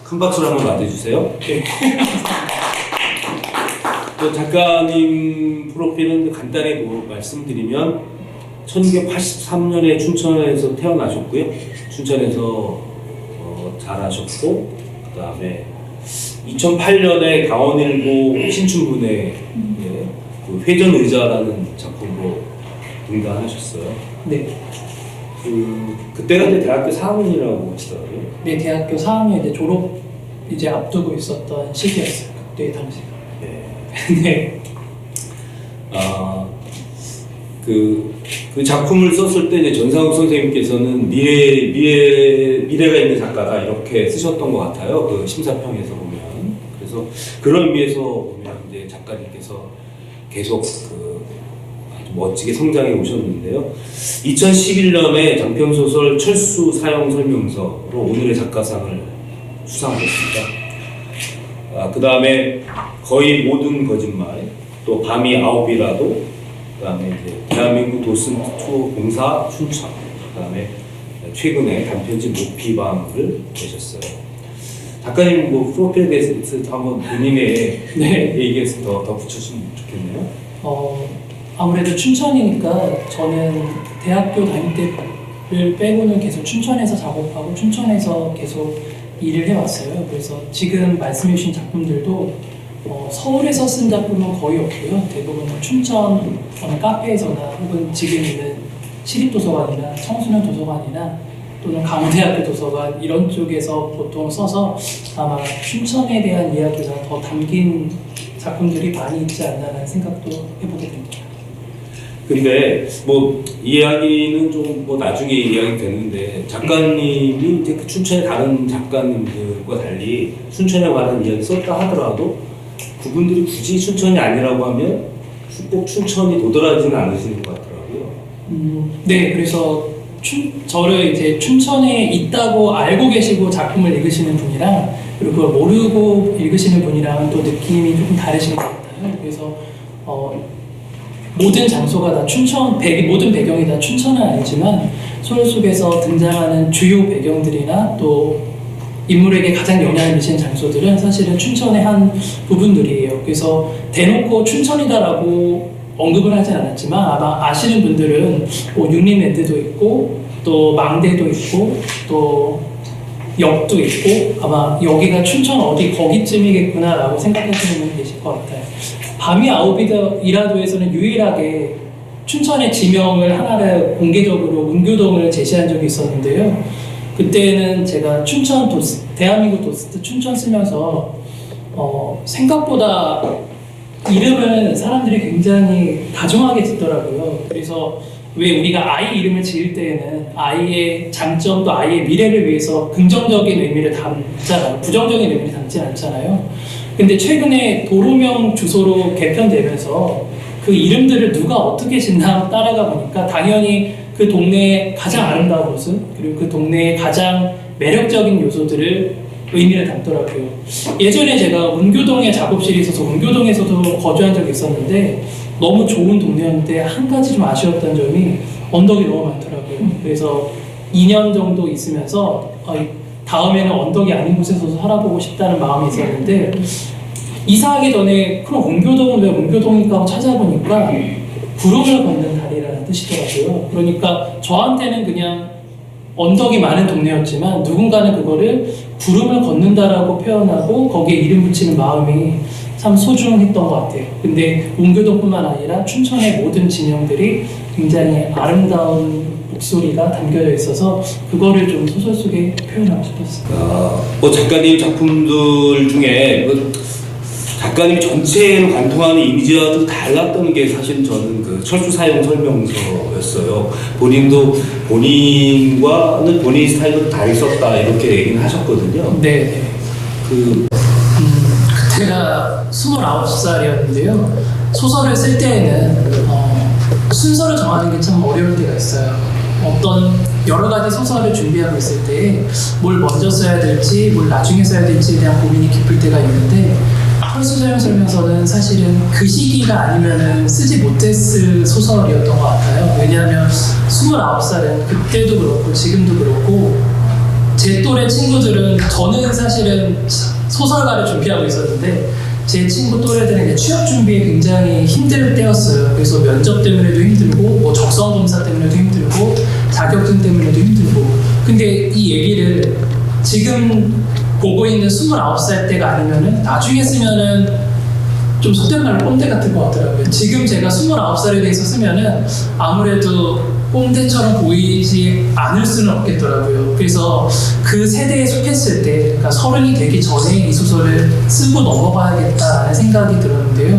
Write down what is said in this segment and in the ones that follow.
큰 박수를 한번 맞아주세요. 네. 작가님 프로필은 간단히 말씀드리면 1983년에 춘천에서 태어나셨고요. 춘천에서 자라셨고, 그 다음에 2008년에 강원일보 신춘문예 그 회전의자라는 작품으로 등단하셨어요. 네. 그때가 이제 대학교 4학년이라고 하시더라고요. 네, 대학교 4학년 이제 졸업 이제 앞두고 있었던 시기였어요. 그때 당시가. 네. 네. 그 작품을 썼을 때 이제 전상욱 선생님께서는 미래가 있는 작가다 이렇게 쓰셨던 것 같아요. 그 심사평에서 보면. 그래서 그런 의미에서 보면 이제 작가님께서 계속 아주 멋지게 성장해 오셨는데요. 2011년에 장편소설 철수 사용 설명서로 오늘의 작가상을 수상하셨습니다. 그 다음에 거의 모든 거짓말, 또 밤이 9이라도, 그 다음에 이제 대한민국 도슨투어 공사 춘천, 그 다음에 최근에 단편집 높이밤을 내셨어요. 작가님 뭐 프로필에 대해서 한번 본인의 네. 얘기에서 더 붙여주시면 좋겠네요. 아무래도 춘천이니까 저는 대학교 다닐 때를 빼고는 계속 춘천에서 작업하고 춘천에서 계속 일을 해왔어요. 그래서 지금 말씀해주신 작품들도 서울에서 쓴 작품은 거의 없고요. 대부분 춘천 어느 카페에서나 혹은 지금 있는 시립도서관이나 청소년 도서관이나 또는 강원대학교 도서관 이런 쪽에서 보통 써서 아마 춘천에 대한 이야기가 더 담긴 작품들이 많이 있지 않나라는 생각도 해보게 됩니다. 근데 뭐 이야기는 좀 뭐 나중에 이야기 되는데 작가님이 이제 그 춘천의 다른 작가님들과 달리 춘천에 관한 이야기 썼다 하더라도 그분들이 굳이 춘천이 아니라고 하면 꼭 춘천이 도드라지는 않으시는 것 같더라고요. 네, 그래서 저를 이제 춘천에 있다고 알고 계시고 작품을 읽으시는 분이랑 그리고 그걸 모르고 읽으시는 분이랑 또 느낌이 조금 다르신 것 같아요. 그래서 모든 장소가 다 모든 배경이 다 춘천은 아니지만 소설 속에서 등장하는 주요 배경들이나 또 인물에게 가장 영향을 미치는 장소들은 사실은 춘천의 한 부분들이에요. 그래서 대놓고 춘천이다라고 언급을 하진 않았지만 아마 아시는 분들은 뭐 육림랜드도 있고 또 망대도 있고 또 역도 있고 아마 여기가 춘천 어디 거기쯤이겠구나라고 생각하시는 분이 계실 것 같아요. 밤이 9이라도에서는 유일하게 춘천의 지명을 하나를 공개적으로 문교동을 제시한 적이 있었는데요. 그때는 제가 대한민국 도스트 춘천 쓰면서 생각보다 이름을 사람들이 굉장히 다정하게 짓더라고요. 그래서 왜 우리가 아이 이름을 지을 때에는 아이의 장점도 아이의 미래를 위해서 긍정적인 의미를 담잖아요. 부정적인 의미를 담지 않잖아요. 근데 최근에 도로명 주소로 개편되면서 그 이름들을 누가 어떻게 짓나 따라가 보니까 당연히 그 동네의 가장 아름다운 모습 그리고 그 동네의 가장 매력적인 요소들을 의미를 담더라고요. 예전에 제가 운교동에 작업실이 있어서 운교동에서도 거주한 적이 있었는데 너무 좋은 동네였는데 한 가지 좀 아쉬웠던 점이 언덕이 너무 많더라고요. 그래서 2년 정도 있으면서 다음에는 언덕이 아닌 곳에서 살아보고 싶다는 마음이 있었는데 이사하기 전에 그럼 운교동은 왜 운교동일까 하고 찾아보니까 구름을 걷는 다리라는 뜻이더라고요. 그러니까 저한테는 그냥 언덕이 많은 동네였지만 누군가는 그거를 구름을 걷는다라고 표현하고 거기에 이름 붙이는 마음이 참 소중했던 것 같아요. 근데 운교동뿐만 아니라 춘천의 모든 지명들이 굉장히 아름다운 목소리가 담겨져 있어서 그거를 좀 소설 속에 표현하고 싶었어요. 뭐 작가님 작품들 중에 작가님 전체로 관통하는 이미지와 좀 달랐던 게 사실 저는 그 철수 사용 설명서였어요. 본인도 본인과는 본인 스타일로 다르게 썼다 이렇게 얘기는 하셨거든요. 네. 그때가 29살이었는데요. 소설을 쓸 때에는 순서를 정하는 게 참 어려울 때가 있어요. 어떤 여러 가지 소설을 준비하고 있을 때 뭘 먼저 써야 될지 뭘 나중에 써야 될지에 대한 고민이 깊을 때가 있는데 철수 사용 설명서는 사실은 그 시기가 아니면은 쓰지 못했을 소설이었던 것 같아요. 왜냐하면 29살은 그때도 그렇고 지금도 그렇고 제 또래 친구들은 저는 사실은 소설가를 준비하고 있었는데 제 친구 또래들은 이제 취업 준비에 굉장히 힘들 때였어요. 그래서 면접 때문에도 힘들고 뭐 적성 검사 때문에도 힘들고 자격증 때문에도 힘들고. 근데 이 얘기를 지금 보고 있는 29살 때가 아니면은 나중에 쓰면은 좀 속된 말로 꼰대 같을 것 같더라고요. 지금 제가 29살에 대해서 쓰면은 아무래도 꼰대처럼 보이지 않을 수는 없겠더라고요. 그래서 그 세대에 속했을 때, 그러니까 30이 되기 전에 이 소설을 쓰고 넘어가야겠다라는 생각이 들었는데요.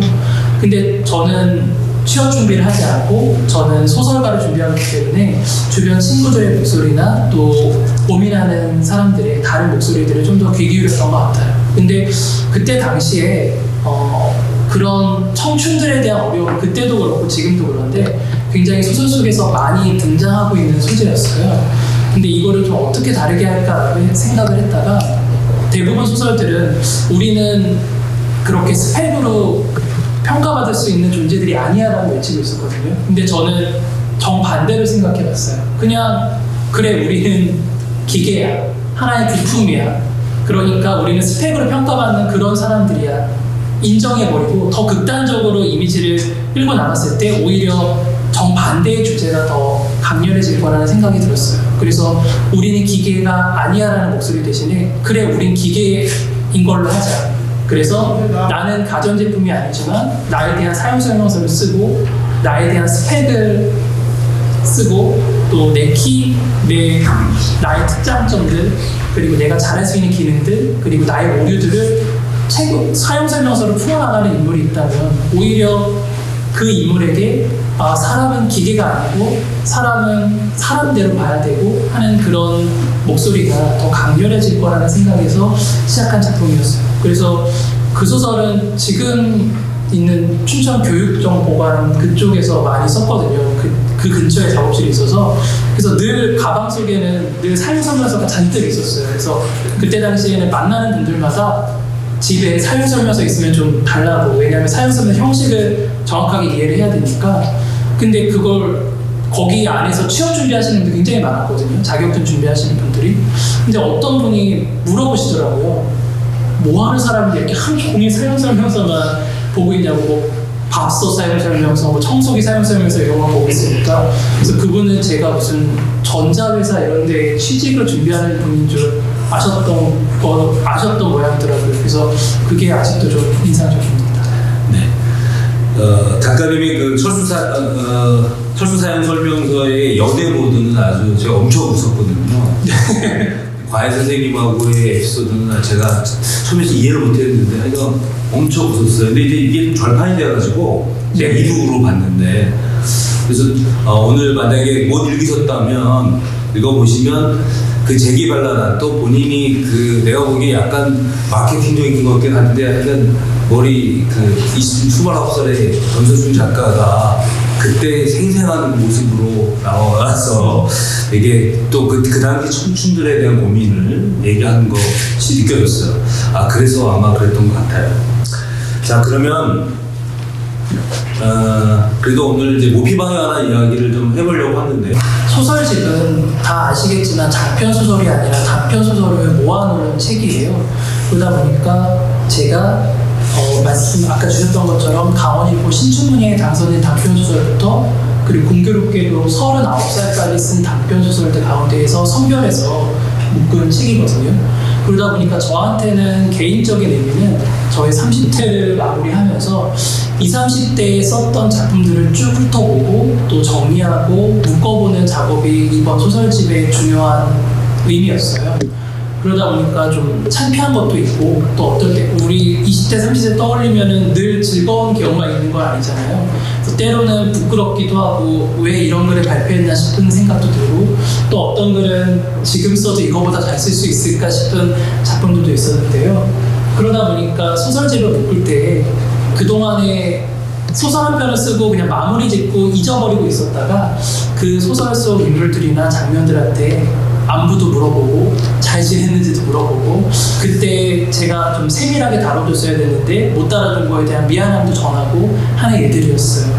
근데 저는 취업 준비를 하지 않고 저는 소설가를 준비하기 때문에 주변 친구들의 목소리나 또 고민하는 사람들의 다른 목소리들을 좀 더 귀 기울였던 것 같아요. 근데 그때 당시에 그런 청춘들에 대한 어려움, 그때도 그렇고 지금도 그런데 굉장히 소설 속에서 많이 등장하고 있는 소재였어요. 근데 이거를 좀 어떻게 다르게 할까라고 생각을 했다가 대부분 소설들은 우리는 그렇게 스펙으로 평가받을 수 있는 존재들이 아니야라고 외치고 있었거든요. 근데 저는 정반대로 생각해봤어요. 그냥 그래, 우리는 기계야, 하나의 부품이야. 그러니까 우리는 스펙으로 평가받는 그런 사람들이야. 인정해버리고 더 극단적으로 이미지를 끌고 나갔을 때 오히려 정반대의 주제가 더 강렬해질 거라는 생각이 들었어요. 그래서 우리는 기계가 아니야라는 목소리 대신에 그래, 우린 기계인 걸로 하자. 그래서 나는 가전제품이 아니지만 나에 대한 사용설명서를 쓰고 나에 대한 스펙을 쓰고 또 내 키, 나의 특장점들, 그리고 내가 잘할 수 있는 기능들, 그리고 나의 오류들을 사용설명서를 풀어나가는 인물이 있다면 오히려 그 인물에게 사람은 기계가 아니고 사람은 사람대로 봐야 되고 하는 그런 목소리가 더 강렬해질 거라는 생각에서 시작한 작품이었어요. 그래서 그 소설은 지금 있는 춘천 교육정보관 그쪽에서 많이 썼거든요. 그 근처에 작업실이 있어서. 그래서 늘 가방 속에는 늘 사용설명서가 잔뜩 있었어요. 그래서 그때 당시에는 만나는 분들마다 집에 사용설명서 있으면 좀 달라고. 왜냐하면 사용설명서 형식을 정확하게 이해를 해야 되니까. 근데 그걸 거기 안에서 취업 준비하시는 분들 굉장히 많았거든요. 자격증 준비하시는 분들이. 근데 어떤 분이 물어보시더라고요. 뭐 하는 사람인데 이렇게 하루 종일 사용설명서만 보고 있냐고. 뭐 밥솥 사용설명서, 뭐 청소기 사용설명서 이런 거 보고 있으니까. 그래서 그분은 제가 무슨 전자회사 이런 데 취직을 준비하는 분인 줄 아셨던 모양이더라고요. 그래서 그게 아직도 좀 인상적입니다. 네. 작가님이 그 철수 사용 설명서의 연애 모드는 아주 제가 엄청 웃었거든요. 과외 선생님하고의 에피소드는 제가 처음에 이해를 못했는데 하여간 엄청 웃었어요. 근데 이제 이게 좀 절판이 돼가지고 제가 이북으로 봤는데, 그래서 오늘 만약에 못 읽으셨다면 읽어보시면 그 재기발랄한, 또 본인이 그 내가 보기에 약간 마케팅적인 것 같긴 한데 하여간 머리 그 29살의 전서준 작가가 그때 생생한 모습으로 나와서 이게 또 그 당시 청춘들에 대한 고민을 얘기하는 것이 느껴졌어요. 그래서 아마 그랬던 것 같아요. 자, 그러면 그래도 오늘 이제 모피방에 관한 이야기를 좀 해보려고 하는데요. 소설집은 다 아시겠지만 장편 소설이 아니라 단편 소설을 모아놓은 책이에요. 그러다 보니까 제가 말씀 아까 주셨던 것처럼 강원일보 신춘문예에 당선된 단편 소설부터 그리고 공교롭게도 39살까지 쓴 단편 소설들 가운데에서 선별해서 묶은 책이거든요. 그러다 보니까 저한테는 개인적인 의미는 저의 30대를 마무리하면서 20, 30대에 썼던 작품들을 쭉 훑어보고 또 정리하고 묶어보는 작업이 이번 소설집의 중요한 의미였어요. 그러다 보니까 좀 창피한 것도 있고, 또 어떨 때 우리 20대, 30대 떠올리면은 늘 즐거운 기억만 있는 건 아니잖아요. 그래서 때로는 부끄럽기도 하고 왜 이런 글을 발표했나 싶은 생각도 들고, 또 어떤 글은 지금 써도 이거보다 잘 쓸 수 있을까 싶은 작품들도 있었는데요. 그러다 보니까 소설집을 묶을 때 그동안에 소설 한 편을 쓰고 그냥 마무리 짓고 잊어버리고 있었다가 그 소설 속 인물들이나 장면들한테 안부도 물어보고 잘 지냈는지도 물어보고, 그때 제가 좀 세밀하게 다뤄줬어야 되는데 못 다뤄준 거에 대한 미안함도 전하고 하는 일들이었어요.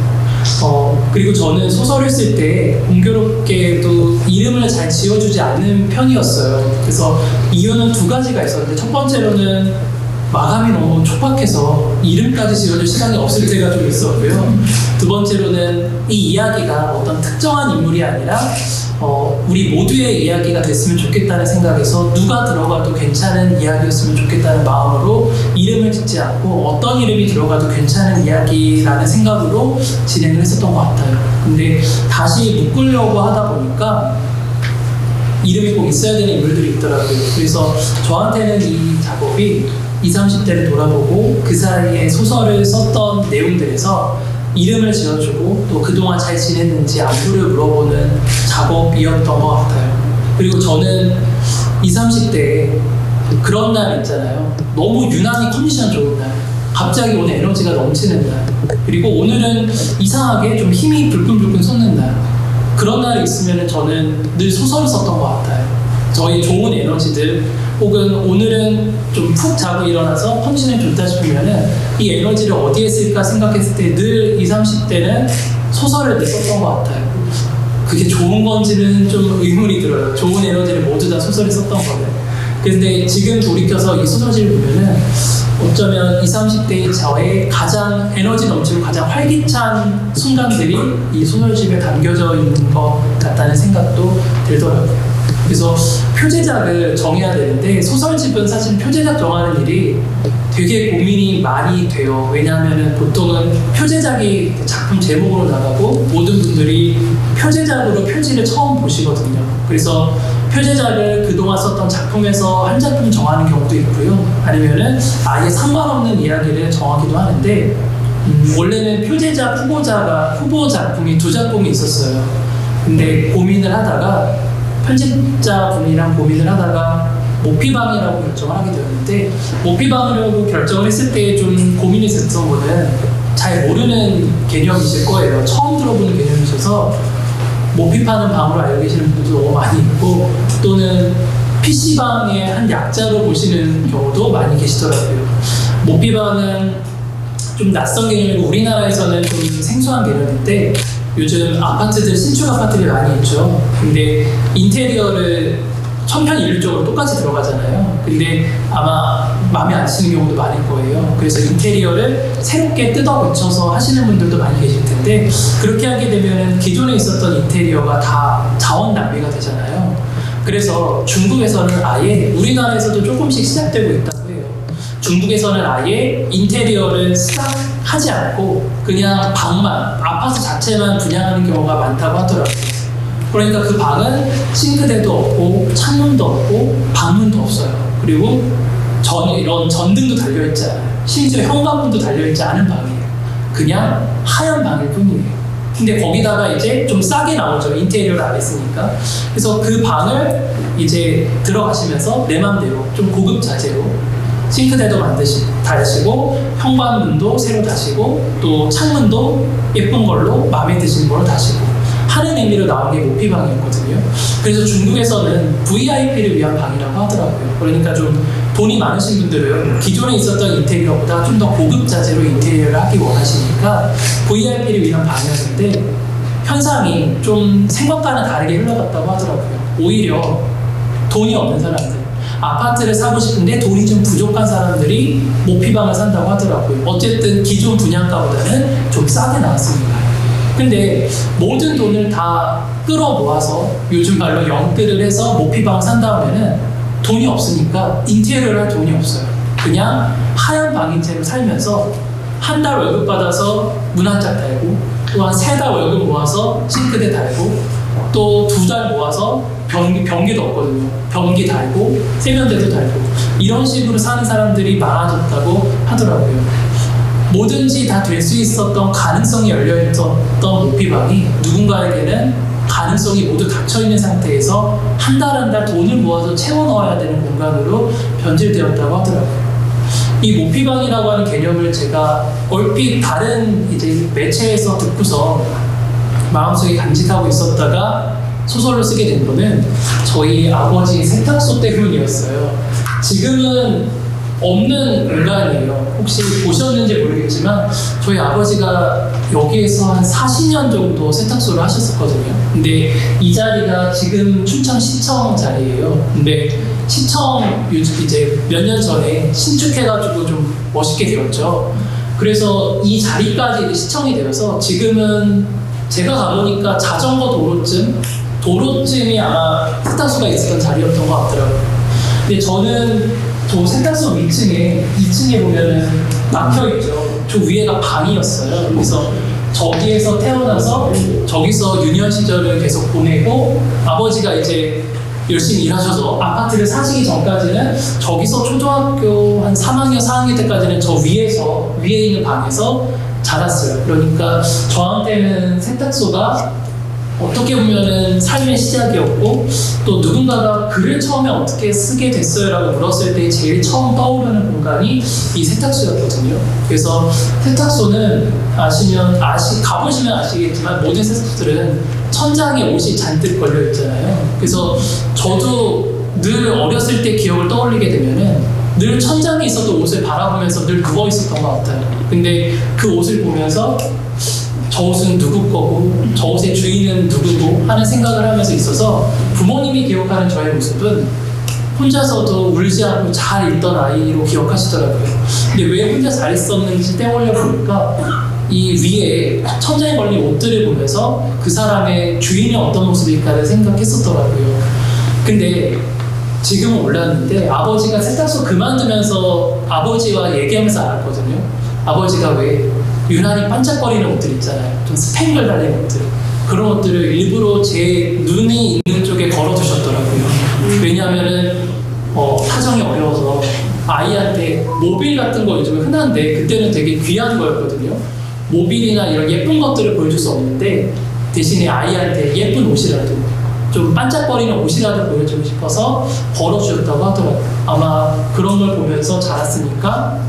그리고 저는 소설을 쓸 때 공교롭게도 이름을 잘 지어주지 않는 편이었어요. 그래서 이유는 두 가지가 있었는데, 첫 번째로는 마감이 너무 촉박해서 이름까지 지어줄 시간이 없을 때가 좀 있었고요. 두 번째로는 이 이야기가 어떤 특정한 인물이 아니라 우리 모두의 이야기가 됐으면 좋겠다는 생각에서 누가 들어가도 괜찮은 이야기였으면 좋겠다는 마음으로 이름을 짓지 않고 어떤 이름이 들어가도 괜찮은 이야기라는 생각으로 진행을 했었던 것 같아요. 근데 다시 묶으려고 하다 보니까 이름이 꼭 있어야 되는 인물들이 있더라고요. 그래서 저한테는 이 작업이 20, 30대를 돌아보고 그 사이에 소설을 썼던 내용들에서 이름을 지어주고 또 그동안 잘 지냈는지 안부를 물어보는 작업이었던 것 같아요. 그리고 저는 20, 30대에 그런 날 있잖아요. 너무 유난히 컨디션 좋은 날, 갑자기 오늘 에너지가 넘치는 날, 그리고 오늘은 이상하게 좀 힘이 불끈불끈 솟는 날, 그런 날이 있으면 저는 늘 소설을 썼던 것 같아요. 저희 좋은 에너지들, 혹은 오늘은 좀 푹 자고 일어나서 컨디션이 좋다 싶으면은 이 에너지를 어디에 쓸까 생각했을 때 늘 20, 30대는 소설을 썼던 것 같아요. 그게 좋은 건지는 좀 의문이 들어요. 좋은 에너지를 모두 다 소설에 썼던 거는. 근데 지금 돌이켜서 이 소설집을 보면은 어쩌면 20, 30대의 저의 가장 에너지 넘치고 가장 활기찬 순간들이 이 소설집에 담겨져 있는 것 같다는 생각도 들더라고요. 그래서 표제작을 정해야 되는데 소설집은 사실 표제작 정하는 일이 되게 고민이 많이 돼요. 왜냐하면 보통은 표제작이 작품 제목으로 나가고 모든 분들이 표제작으로 표지를 처음 보시거든요. 그래서 표제작을 그동안 썼던 작품에서 한 작품 정하는 경우도 있고요. 아니면은 아예 상관없는 이야기를 정하기도 하는데 원래는 표제작, 후보 작품이 두 작품이 있었어요. 근데 고민을 하다가 편집자분이랑 고민을 하다가 모피방이라고 결정을 하게 되었는데, 모피방이라고 결정을 했을 때 좀 고민이 됐던 거는 잘 모르는 개념이실 거예요. 처음 들어보는 개념이셔서 모피파는 방으로 알고 계시는 분들도 너무 많이 있고, 또는 PC방의 한 약자로 보시는 경우도 많이 계시더라고요. 모피방은 좀 낯선 개념이고 우리나라에서는 좀 생소한 개념인데, 요즘 아파트들, 신축 아파트들이 많이 있죠. 근데 인테리어를 천편일률적으로 똑같이 들어가잖아요. 근데 아마 마음에 안 드시는 경우도 많을 거예요. 그래서 인테리어를 새롭게 뜯어 고쳐서 하시는 분들도 많이 계실 텐데, 그렇게 하게 되면 기존에 있었던 인테리어가 다 자원 낭비가 되잖아요. 그래서 중국에서는 아예, 우리나라에서도 조금씩 시작되고 있다고 해요. 중국에서는 아예 인테리어를 싹 하지 않고 그냥 방만, 아파트 자체만 분양하는 경우가 많다고 하더라고요. 그러니까 그 방은 싱크대도 없고 창문도 없고 방문도 없어요. 그리고 이런 전등도 달려있지 않아요. 심지어 현관문도 달려있지 않은 방이에요. 그냥 하얀 방일 뿐이에요. 근데 거기다가 이제 좀 싸게 나오죠. 인테리어를 안 했으니까. 그래서 그 방을 이제 들어가시면서 내 맘대로 좀 고급 자재로 싱크대도 다시고 현관문도 새로 다시고 또 창문도 예쁜 걸로 마음에 드시는 걸로 다시고 하는 의미로 나온 게 모피방이었거든요. 그래서 중국에서는 VIP를 위한 방이라고 하더라고요. 그러니까 좀 돈이 많으신 분들은 기존에 있었던 인테리어보다 좀 더 고급 자재로 인테리어를 하기 원하시니까 VIP를 위한 방이었는데, 현상이 좀 생각과는 다르게 흘러갔다고 하더라고요. 오히려 돈이 없는 사람들, 아파트를 사고 싶은데 돈이 좀 부족한 사람들이 모피방을 산다고 하더라고요. 어쨌든 기존 분양가보다는 좀 싸게 나왔으니까. 근데 모든 돈을 다 끌어모아서 요즘 말로 영끌을 해서 모피방을 산 다음에는 돈이 없으니까 인테리어를 할 돈이 없어요. 그냥 하얀 방인 채로 살면서 한 달 월급 받아서 문 한 짝 달고, 또 한 3달 월급 모아서 싱크대 달고, 또 2달 모아서 변기도 없거든요. 변기 달고 세면대도 달고, 이런 식으로 사는 사람들이 많아졌다고 하더라고요. 뭐든지 다 될 수 있었던 가능성이 열려있던 모피방이 누군가에게는 가능성이 모두 닫혀있는 상태에서 한 달 한 달 돈을 모아서 채워 넣어야 되는 공간으로 변질되었다고 하더라고요. 이 모피방이라고 하는 개념을 제가 얼핏 다른 이제 매체에서 듣고서 마음속에 간직하고 있었다가 소설로 쓰게 된 거는 저희 아버지 세탁소 때문이었어요. 지금은 없는 공간이에요. 혹시 보셨는지 모르겠지만 저희 아버지가 여기에서 한 40년 정도 세탁소를 하셨었거든요. 근데 이 자리가 지금 춘천시청 자리예요. 근데 시청 이제 몇 년 전에 신축해가지고 좀 멋있게 되었죠. 그래서 이 자리까지 이제 시청이 되어서 지금은 제가 가보니까 자전거 도로쯤이 아마 세탁소가 있었던 자리였던 것 같더라고요. 근데 저는 저 세탁소 2층에 보면은 막혀있죠. 저 위에가 방이었어요. 그래서 저기에서 태어나서 저기서 유년 시절을 계속 보내고 아버지가 이제 열심히 일하셔서 아파트를 사시기 전까지는 저기서 초등학교 한 3학년, 4학년 때까지는 저 위에 있는 방에서 자랐어요. 그러니까 저한테는 세탁소가 어떻게 보면은 삶의 시작이었고 또 누군가가 글을 처음에 어떻게 쓰게 됐어요? 라고 물었을 때 제일 처음 떠오르는 공간이 이 세탁소였거든요. 그래서 세탁소는 가보시면 아시겠지만 모든 세탁소들은 천장에 옷이 잔뜩 걸려 있잖아요. 그래서 저도 늘 어렸을 때 기억을 떠올리게 되면은 늘 천장에 있었던 옷을 바라보면서 늘 누워 있었던 것 같아요. 근데 그 옷을 보면서 저 옷은 누구 거고 저 옷의 주인은 누구고 하는 생각을 하면서 있어서 부모님이 기억하는 저의 모습은 혼자서도 울지 않고 잘 있던 아이로 기억하시더라고요. 근데 왜 혼자 잘 있었는지 떠올려 보니까 이 위에 천장에 걸린 옷들을 보면서 그 사람의 주인이 어떤 모습일까를 생각했었더라고요. 근데 지금은 몰랐는데 아버지가 세탁소 그만두면서 아버지와 얘기하면서 알았거든요. 아버지가 왜 유난히 반짝거리는 옷들 있잖아요. 좀 스팽글 달린 옷들. 그런 옷들을 일부러 제 눈이 있는 쪽에 걸어두셨더라고요. 왜냐하면은 사정이 어려워서 아이한테 모빌 같은 거 요즘에 흔한데 그때는 되게 귀한 거였거든요. 모빌이나 이런 예쁜 것들을 보여줄 수 없는데 대신에 아이한테 예쁜 옷이라도 좀 반짝거리는 옷이라도 보여주고 싶어서 걸어주셨다고 하더라고요. 아마 그런 걸 보면서 자랐으니까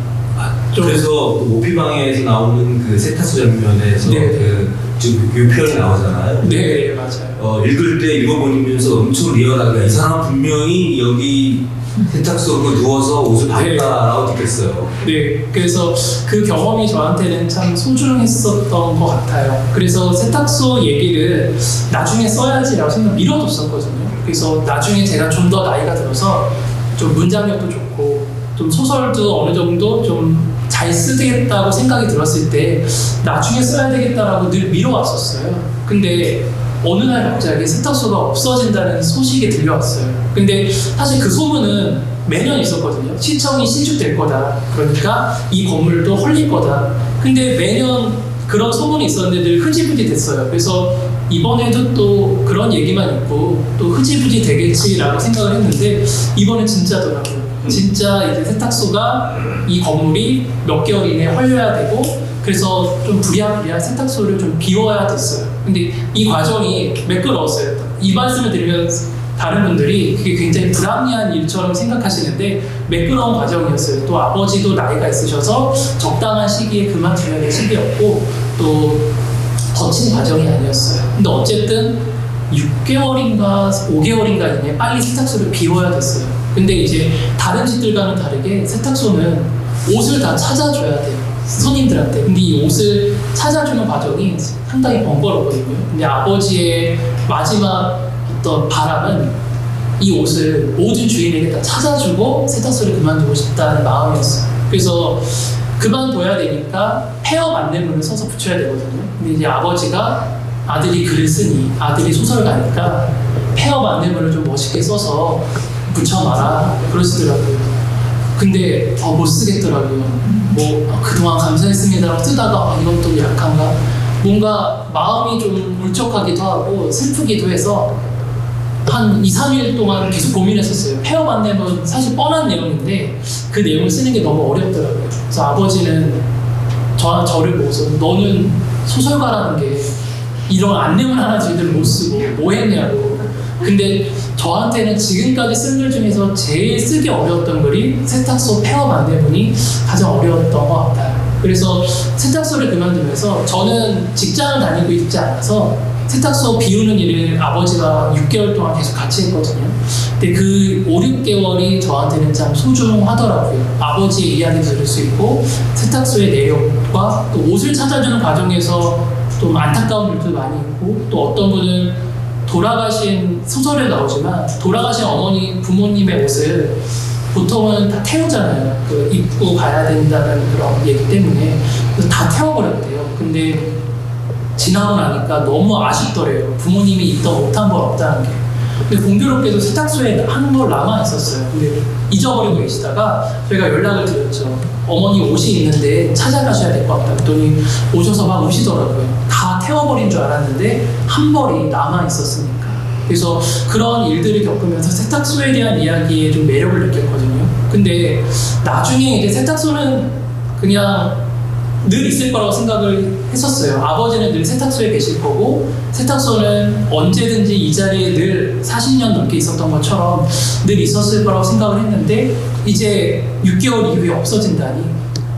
그래서 모피방에서 나오는 그 세탁소 장면에서 네. 그 표현이 나오잖아요. 네, 맞아요. 읽을 때 읽어보면서 엄청 리얼하게 이 사람 분명히 여기 세탁소로 누워서 옷을 봤다라고 느꼈어요. 네, 그래서 그 경험이 저한테는 참 소중했었던 것 같아요. 그래서 세탁소 얘기를 나중에 써야지라고 생각 미뤄뒀었거든요. 그래서 나중에 제가 좀 더 나이가 들어서 좀 문장력도 좋고 좀 소설도 어느 정도 좀 잘 쓰겠다고 생각이 들었을 때 나중에 써야 되겠다라고 늘 미뤄왔었어요. 근데 어느 날 갑자기 세탁소가 없어진다는 소식이 들려왔어요. 근데 사실 그 소문은 매년 있었거든요. 시청이 신축될 거다. 그러니까 이 건물도 헐릴 거다. 근데 매년 그런 소문이 있었는데 늘 흐지부지 됐어요. 그래서 이번에도 또 그런 얘기만 있고 또 흐지부지 되겠지라고 생각을 했는데 이번엔 진짜더라고요. 진짜 이제 세탁소가 이 건물이 몇 개월 이내에 헐려야 되고 그래서 좀 부랴부랴 세탁소를 좀 비워야 됐어요. 근데 이 과정이 매끄러웠어요. 이 말씀을 드리면 다른 분들이 그게 굉장히 불합리한 일처럼 생각하시는데 매끄러운 과정이었어요. 또 아버지도 나이가 있으셔서 적당한 시기에 그만둬야 될 시기였고 또 거친 과정이 아니었어요. 근데 어쨌든 6개월인가 5개월인가 이내 빨리 세탁소를 비워야 됐어요. 근데 이제 다른 집들과는 다르게 세탁소는 옷을 다 찾아줘야 돼요. 손님들한테. 근데 이 옷을 찾아주는 과정이 상당히 번거롭거든요. 근데 아버지의 마지막 어떤 바람은 이 옷을 모든 주인에게 다 찾아주고 세탁소를 그만두고 싶다는 마음이었어요. 그래서 그만둬야 되니까 폐업 안내문을 써서 붙여야 되거든요. 근데 이제 아버지가 아들이 글을 쓰니 아들이 소설가니까 폐업 안내문을 좀 멋있게 써서 붙여놔라 그러시더라고요. 근데 못 쓰겠더라고요. 그동안 감사했습니다라고 쓰다가 이건 또 약한가? 뭔가 마음이 좀 울적하기도 하고 슬프기도 해서 한 2, 3일 동안 계속 고민했었어요. 폐업 안내문 사실 뻔한 내용인데 그 내용을 쓰는 게 너무 어렵더라고요. 그래서 아버지는 저를 보고서 너는 소설가라는 게 이런 안내문 하나 제대로 못 쓰고 뭐 했냐고. 근데 저한테는 지금까지 쓴 글 중에서 제일 쓰기 어려웠던 글이 세탁소 폐업 안내문이 가장 어려웠던 것 같아요. 그래서 세탁소를 그만두면서 저는 직장을 다니고 있지 않아서 세탁소 비우는 일을 아버지가 6개월 동안 계속 같이 했거든요. 근데 그 5, 6개월이 저한테는 참 소중하더라고요. 아버지의 이야기도 들을 수 있고 세탁소의 내용과 또 옷을 찾아주는 과정에서 좀 안타까운 일도 많이 있고 또 어떤 분은 돌아가신 소설에 나오지만 돌아가신 어머니 부모님의 옷을 보통은 다 태우잖아요. 그 입고 가야 된다는 그런 얘기 때문에 그래서 다 태워버렸대요. 근데 지나고 나니까 너무 아쉽더래요. 부모님이 입던 옷 한 번 없다는 게. 근데 공교롭게도 세탁소에 한 벌 남아 있었어요. 근데 잊어버리고 계시다가 저희가 연락을 드렸죠. 어머니 옷이 있는데 찾아가셔야 될 것 같다. 그랬더니 오셔서 막 우시더라고요. 다 태워버린 줄 알았는데 한 벌이 남아 있었으니까. 그래서 그런 일들을 겪으면서 세탁소에 대한 이야기에 좀 매력을 느꼈거든요. 근데 나중에 이제 세탁소는 그냥 늘 있을 거라고 생각을 했었어요. 아버지는 늘 세탁소에 계실 거고 세탁소는 언제든지 이 자리에 늘 40년 넘게 있었던 것처럼 늘 있었을 거라고 생각을 했는데 이제 6개월 이후에 없어진다니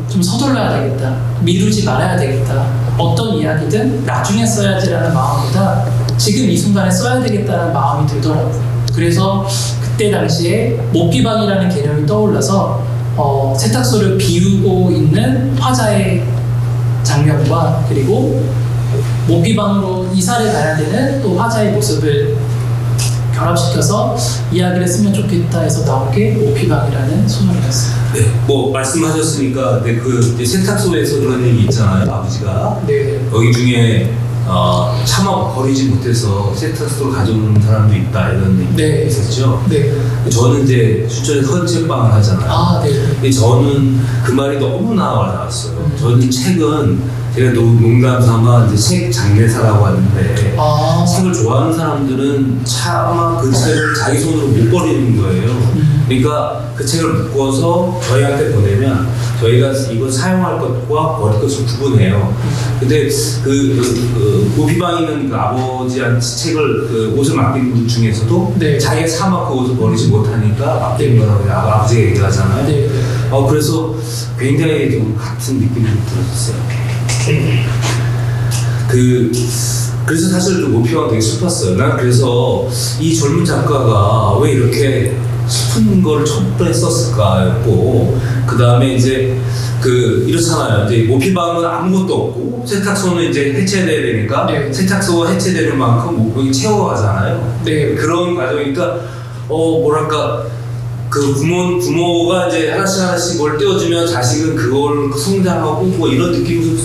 좀 서둘러야 되겠다. 미루지 말아야 되겠다. 어떤 이야기든 나중에 써야지라는 마음보다 지금 이 순간에 써야 되겠다는 마음이 들더라고요. 그래서 그때 당시에 목기방이라는 개념이 떠올라서 세탁소를 비우고 있는 화자의 장면과 그리고 모피방으로 이사를 가야 되는 또 화자의 모습을 결합시켜서 이야기를 쓰면 좋겠다 해서 나온 게 모피방이라는 소설이었어요. 네, 뭐 말씀하셨으니까 그 이제 세탁소에서 그런 얘기 있잖아요. 아버지가 네. 여기 중에 차마 버리지 못해서 세탁소로 가져오는 사람도 있다 이런 얘기 네. 있었죠. 네. 저는 이제 출전에서 헌책방을 하잖아요. 아, 네. 근데 저는 그 말이 너무나 와닿았어요. 저는 책은 제가 농담 삼아 이제 책 장례사라고 하는데 책을 좋아하는 사람들은 차마 그 책을 자기 손으로 못 버리는 거예요. 그러니까 그 책을 묶어서 저희한테 보내면 저희가 이거 사용할 것과 버릴 것을 구분해요. 근데 모피방이는 그 아버지한테 책을 그 옷을 맡긴 분 중에서도 네. 자기가 차마 그 옷을 버리지 못하니까 맡긴 거라고 아버지가 얘기하잖아요. 네. 그래서 굉장히 좀 같은 느낌이 들었어요. 그래서 사실 모피방은 되게 슬펐어요. 난 그래서 이 젊은 작가가 왜 이렇게 슬픈 걸 첫번에 썼을까였고, 그 다음에 이제 이렇잖아요. 이제 모피방은 아무것도 없고 세탁소는 이제 해체돼야 되니까 네. 세탁소가 해체되는 만큼 목욕이 채워가잖아요. 네. 그런 과정이니까 뭐랄까. 그 부모가 이제 하나씩 뭘 떼어주면 자식은 그걸 성장하고 뭐 이런 느낌도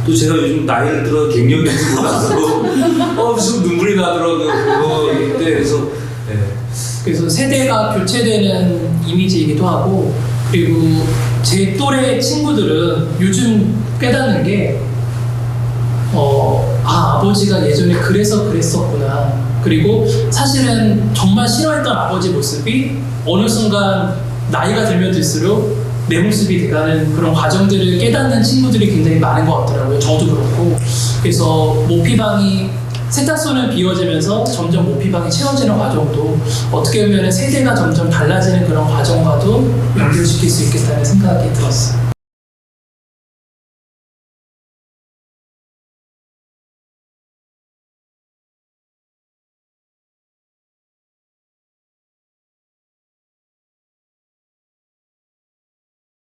또 제가 요즘 나이를 들어 갱년기인지 몰라서 좀 눈물이 나더라고요. 그거 때 그래서 네. 그래서 세대가 교체되는 이미지이기도 하고 그리고 제 또래 친구들은 요즘 깨닫는 게 아버지가 예전에 그래서 그랬었구나. 그리고 사실은 정말 싫어했던 아버지 모습이 어느 순간 나이가 들면 들수록 내 모습이 돼가는 그런 과정들을 깨닫는 친구들이 굉장히 많은 것 같더라고요. 저도 그렇고. 그래서 모피방이 세탁소는 비워지면서 점점 모피방이 채워지는 과정도 어떻게 보면 세대가 점점 달라지는 그런 과정과도 연결시킬 수 있겠다는 생각이 들었어요.